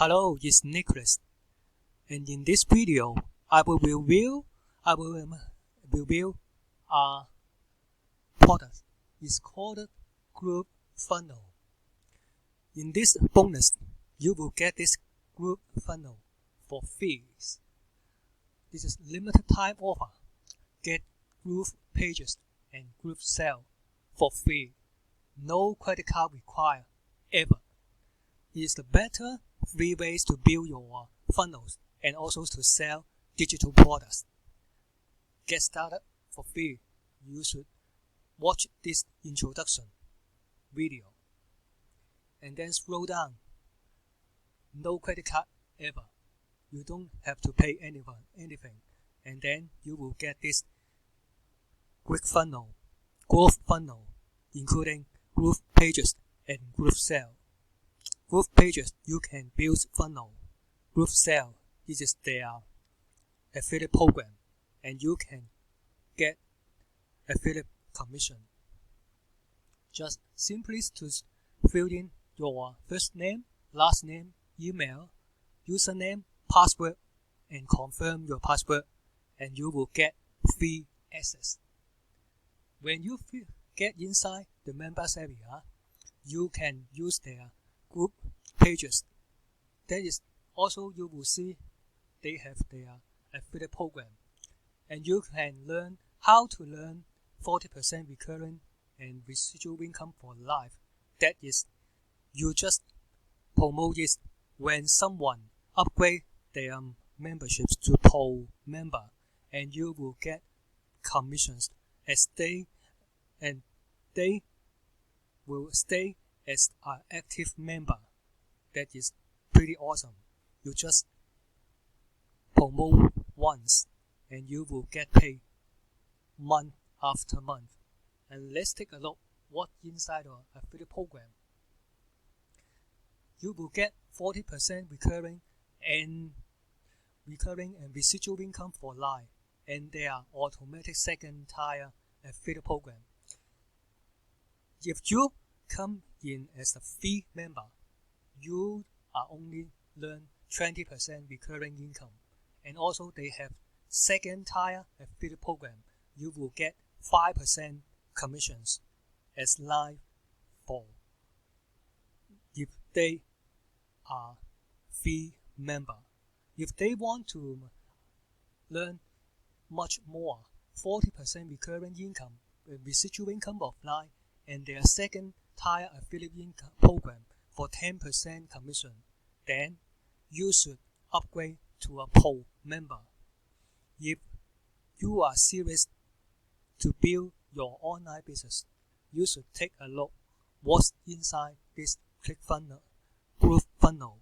Hello, it's Nicholas, and in this video, I will review a product. It's called GrooveFunnels. In this bonus, you will get this GrooveFunnel for free. This is limited time offer. Get GroovePages and GrooveSell for free. No credit card required ever. It is the better free ways to build your funnels and also to sell digital products. Get started for free. You should watch this introduction video and then scroll down. No credit card ever. You don't have to pay anything, and then you will get this GrooveFunnel, including GroovePages and GrooveSell. GroovePages, you can build funnel. GrooveSell, this is their affiliate program, and you can get affiliate commission. Just simply to fill in your first name, last name, email, username, password, and confirm your password, and you will get free access. When you get inside the members area, you can use their GroovePages. That is also you will see they have their affiliate program, and you can learn how to learn 40% recurring and residual income for life. That is, you just promote it when someone upgrade their memberships to Pro member, and you will get commissions as they will stay as an active member. That is pretty awesome. You just promote once and you will get paid month after month. And let's take a look what inside our affiliate program. You will get 40% recurring and residual income for life, and they are automatic second tier affiliate program. If you come in as a free member, you are only learn 20% recurring income, and also they have second tier affiliate program. You will get 5% commissions as live for if they are free member. If they want to learn much more, 40% recurring income, residual income of life, and their second tier affiliate income program for 10% commission, then you should upgrade to a Pro member. If you are serious to build your online business, you should take a look what's inside this GrooveFunnel,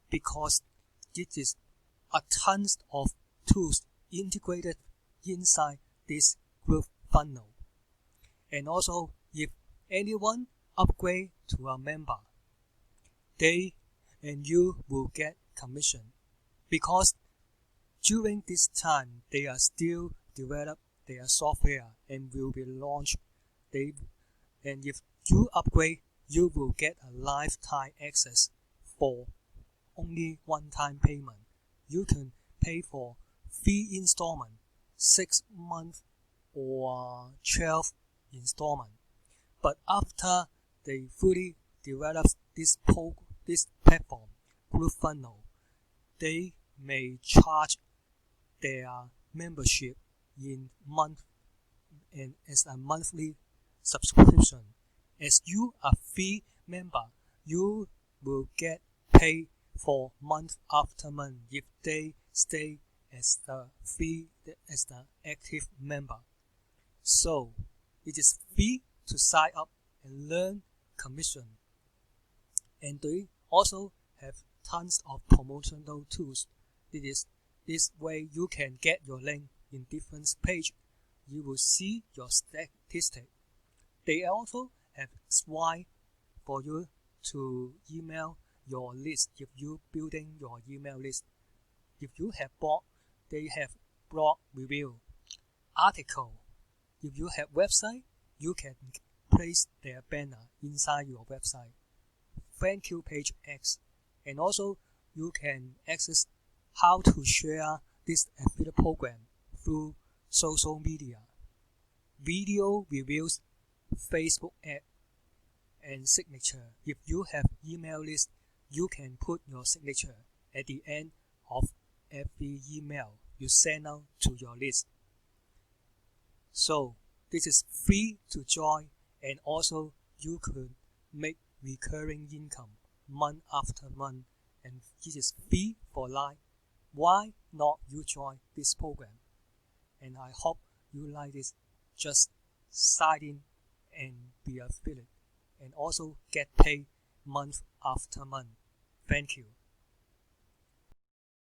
because it is a tons of tools integrated inside this GrooveFunnel. And also, if anyone upgrade to a member, they and you will get commission, because during this time they are still develop their software and will be launched. And if you upgrade, you will get a lifetime access for only one-time payment. You can pay for 3 installment, 6 months, or 12 installment. But after they fully develop this platform, GrooveFunnel, they may charge their membership in month and as a monthly subscription. As you are free member, you will get paid for month after month if they stay as the active member. So it is free to sign up and learn commission. And they also have tons of promotional tools. It is this way you can get your link in different page. You will see your statistic. They also have Swipe for you to email your list if you building your email list. If you have blog, they have blog review, article. If you have website, you can place their banner inside your website. Thank you page X, and also you can access how to share this affiliate program through social media, video reviews, Facebook ad, and signature. If you have email list, you can put your signature at the end of every email you send out to your list. So this is free to join, and also you could make recurring income month after month, and this is free for life. Why not you join this program? And I hope you like this. Just sign in and be affiliate, and also get paid month after month. Thank you.